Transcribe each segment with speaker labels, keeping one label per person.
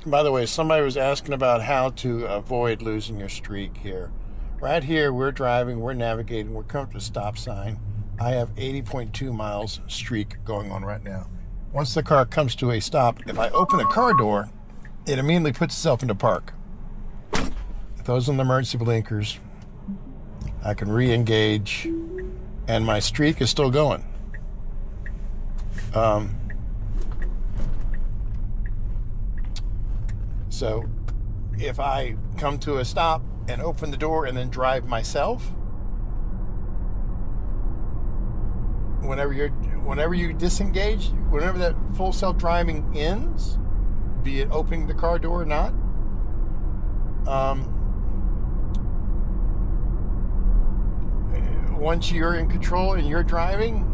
Speaker 1: By the way, somebody was asking about how to avoid losing your streak here. Right here, we're driving, we're navigating, we're coming to a stop sign. I have 80.2 miles streak going on right now. Once the car comes to a stop, if I open the car door, it immediately puts itself into park. If those are the emergency blinkers, I can re-engage, and my streak is still going. So if I come to a stop and open the door and then drive myself, whenever you disengage, whenever that full self-driving ends, be it opening the car door or not, once you're in control and you're driving,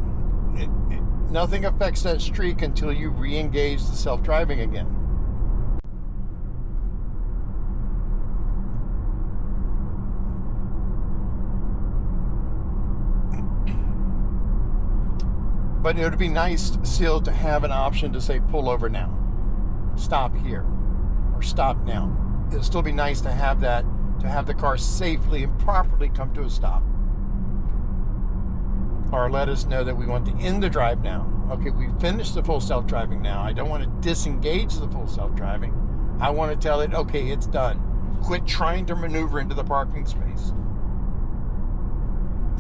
Speaker 1: nothing affects that streak until you re-engage the self-driving again. But it would be nice still to have an option to say pull over now, stop here, or stop now. It'll still be nice to have that, to have the car safely and properly come to a stop. Or let us know that we want to end the drive now. Okay, we finished the full self-driving now. I don't want to disengage the full self-driving. I want to tell it, okay, it's done. Quit trying to maneuver into the parking space.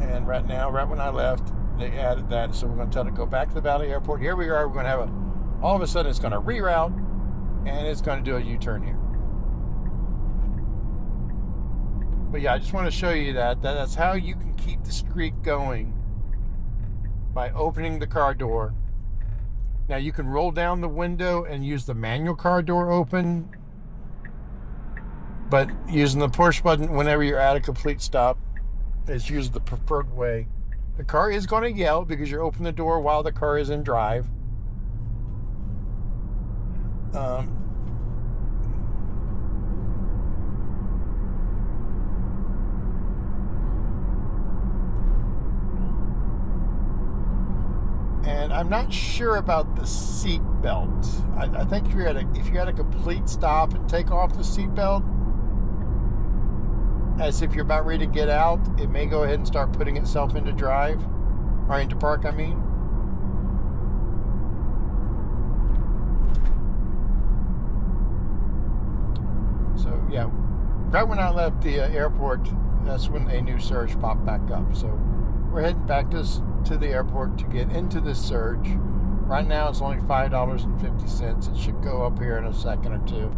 Speaker 1: And right now, right when I left, they added that, so we're going to tell it to go back to the Valley Airport. Here we are. We're going to have all of a sudden it's going to reroute, and it's going to do a U-turn here. But yeah, I just want to show you that's how you can keep the streak going, by opening the car door. Now you can roll down the window and use the manual car door open, but using the push button whenever you're at a complete stop is usually the preferred way. The car is going to yell because you're opening the door while the car is in drive. And I'm not sure about the seat belt. I think if you had a complete stop and take off the seat belt, as if you're about ready to get out, it may go ahead and start putting itself into drive, or into park, I mean. So yeah, right when I left the airport, that's when a new surge popped back up. So we're heading back to the airport to get into this surge. Right now it's only $5.50. It should go up here in a second or two.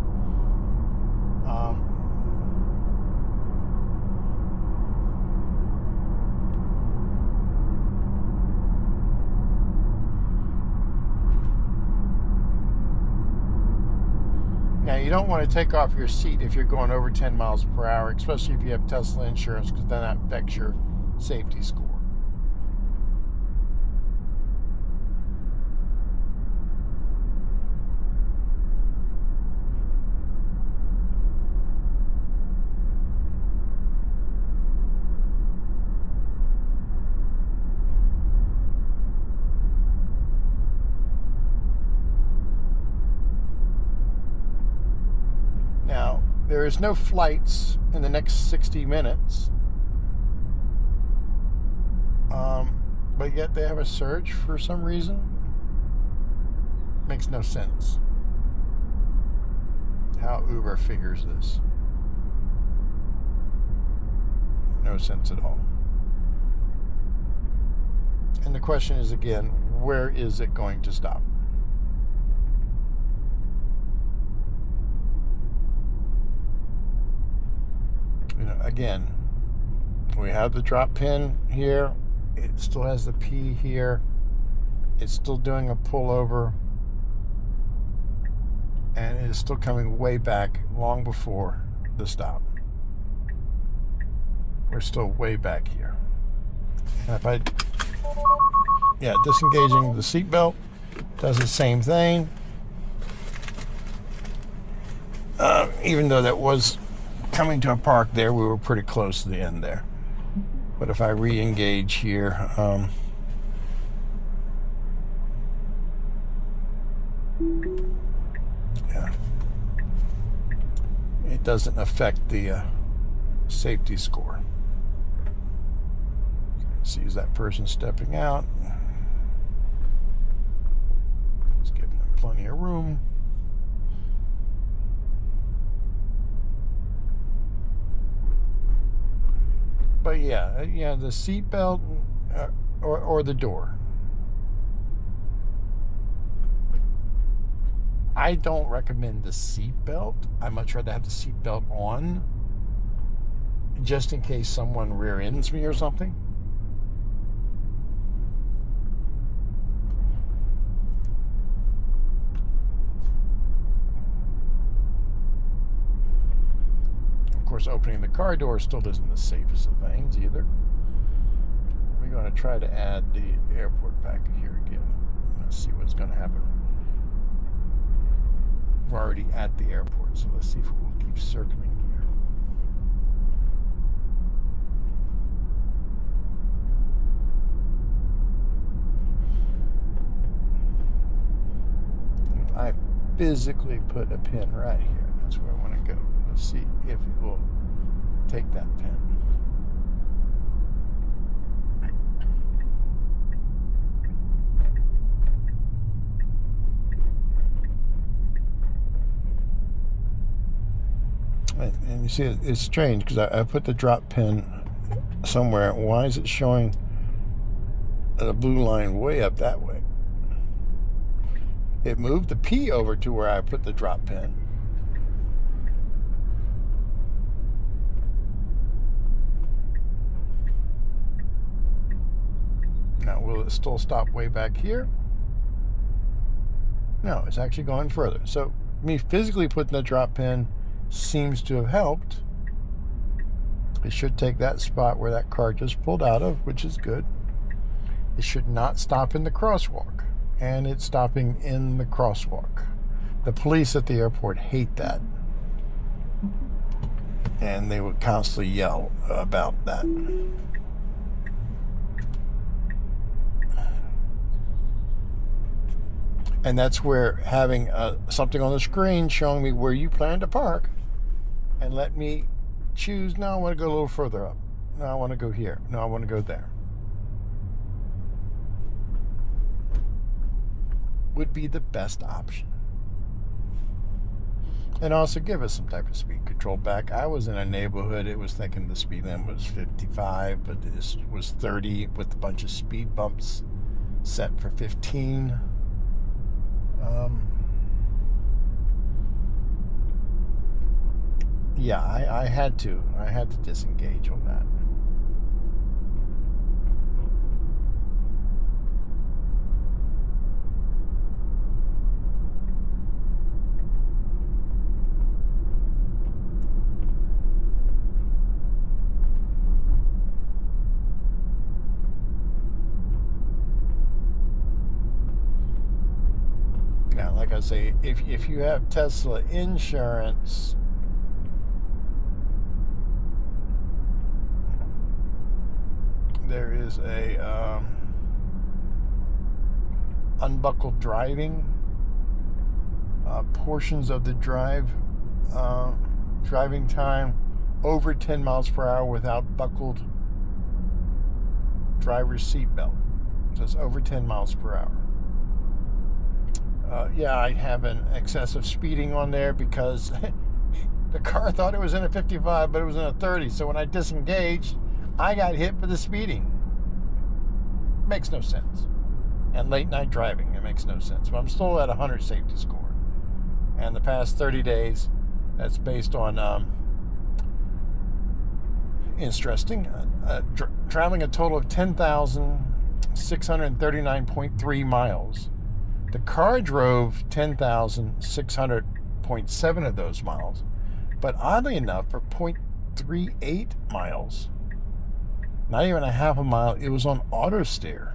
Speaker 1: Now, you don't want to take off your seat if you're going over 10 miles per hour, especially if you have Tesla insurance, because then that affects your safety score. There is no flights in the next 60 minutes, but yet they have a surge for some reason. Makes no sense how Uber figures this. No sense at all. And the question is again, where is it going to stop? Again, we have the drop pin here. It still has the P here. It's still doing a pullover. And it is still coming way back long before the stop. We're still way back here. And if disengaging the seatbelt does the same thing. Even though that was coming to a park there, we were pretty close to the end there. But if I re-engage here, doesn't affect the safety score. Sees that person stepping out. It's giving them plenty of room. But yeah, the seatbelt or the door. I don't recommend the seatbelt. I much rather have the seatbelt on, just in case someone rear ends me or something. Of course, opening the car door still isn't the safest of things either. We're going to try to add the airport back here again. Let's see what's going to happen. We're already at the airport, so let's see if we'll keep circling here. I physically put a pin right here. That's where I want to go. Let's see if it will take that pin. And you see, it's strange because I put the drop pin somewhere. Why is it showing the blue line way up that way? It moved the P over to where I put the drop pin. Now, will it still stop way back here? No, it's actually going further. So, me physically putting the drop pin seems to have helped. It should take that spot where that car just pulled out of, which is good. It should not stop in the crosswalk, and it's stopping in the crosswalk. The police at the airport hate that, and they would constantly yell about that. And that's where having something on the screen showing me where you plan to park and let me choose, no, I want to go a little further up. No, I want to go here. No, I want to go there. Would be the best option. And also give us some type of speed control back. I was in a neighborhood, it was thinking the speed limit was 55, but this was 30 with a bunch of speed bumps set for 15. Yeah, I had to disengage on that. Now, like I say, if you have Tesla insurance, there is a unbuckled driving. Portions of the driving time over 10 miles per hour without buckled driver's seat belt. So it's over 10 miles per hour. Yeah, I have an excessive speeding on there because the car thought it was in a 55, but it was in a 30. So when I disengaged, I got hit for the speeding. Makes no sense. And late night driving, it makes no sense. But I'm still at 100 safety score. And the past 30 days, that's based on, interesting, traveling a total of 10,639.3 miles. The car drove 10,600.7 of those miles. But oddly enough, for 0.38 miles, not even a half a mile, it was on AutoSteer.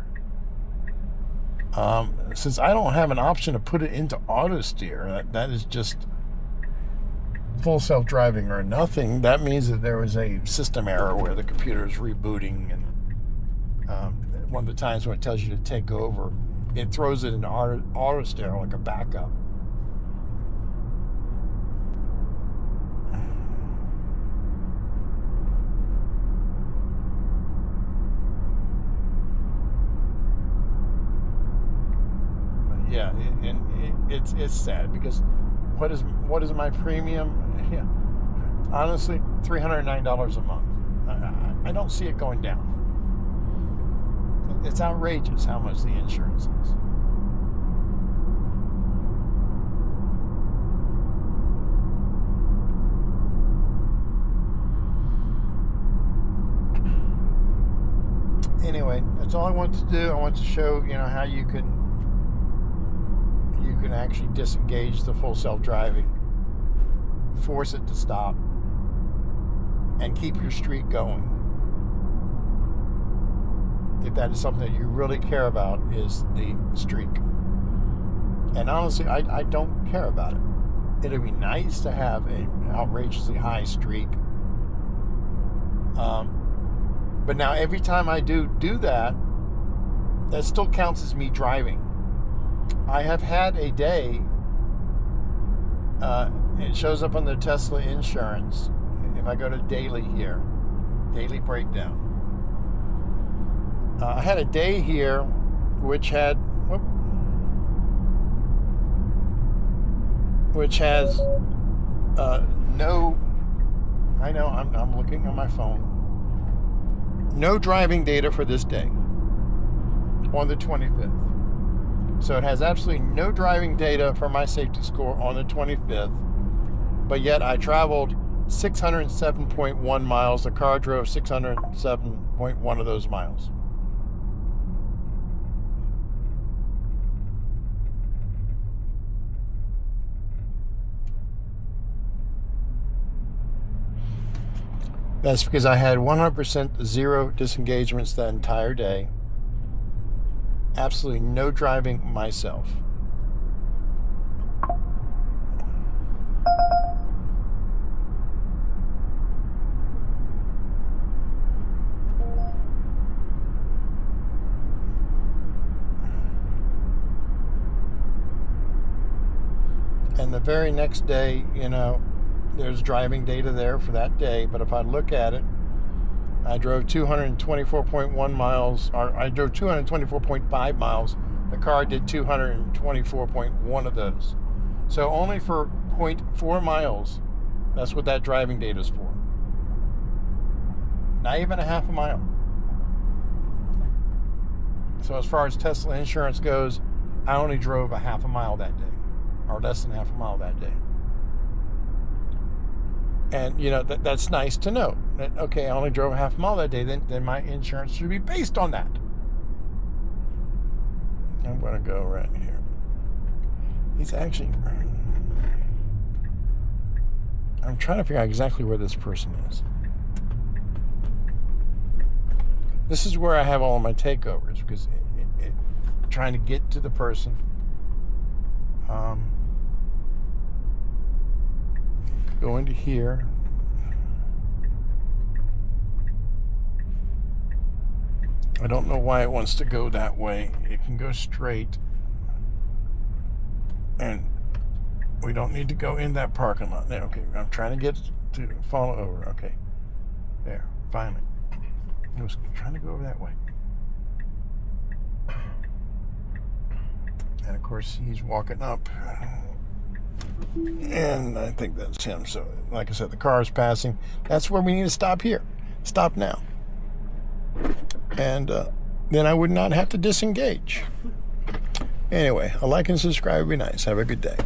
Speaker 1: Since I don't have an option to put it into AutoSteer, that is just full self-driving or nothing. That means that there was a system error where the computer is rebooting, and one of the times when it tells you to take over, it throws it in AutoSteer like a backup. it's sad because what is my premium? Yeah, honestly, $309 a month. I don't see it going down. It's outrageous how much the insurance is. Anyway, that's all I want to do. I want to show, how you can actually disengage the full self-driving, force it to stop, and keep your streak going. If that is something that you really care about, is the streak. And honestly, I don't care about it. It'd be nice to have an outrageously high streak. But now every time I do that, that still counts as me driving. I have had a day, it shows up on the Tesla insurance, if I go to daily here, daily breakdown. I had a day here which has no, I know, I'm looking on my phone, no driving data for this day on the 25th. So it has absolutely no driving data for my safety score on the 25th, but yet I traveled 607.1 miles. The car drove 607.1 of those miles. That's because I had 100% zero disengagements that entire day. Absolutely no driving myself. And the very next day, there's driving data there for that day, but if I look at it, I drove 224.1 miles, or I drove 224.5 miles. The car did 224.1 of those. So only for 0.4 miles, that's what that driving data is for. Not even a half a mile. So as far as Tesla insurance goes, I only drove a half a mile that day, or less than half a mile that day. And, that's nice to know. That, okay, I only drove a half a mile that day, then my insurance should be based on that. I'm going to go right here. He's actually... I'm trying to figure out exactly where this person is. This is where I have all of my takeovers, because trying to get to the person. Go into here. I don't know why it wants to go that way. It can go straight. And we don't need to go in that parking lot. There, okay, I'm trying to get to follow over. Okay. There, finally. I was trying to go over that way. And of course, he's walking up. And I think that's him. So, like I said, the car is passing. That's where we need to stop here. Stop now. And then I would not have to disengage. Anyway, a like and subscribe would be nice. Have a good day.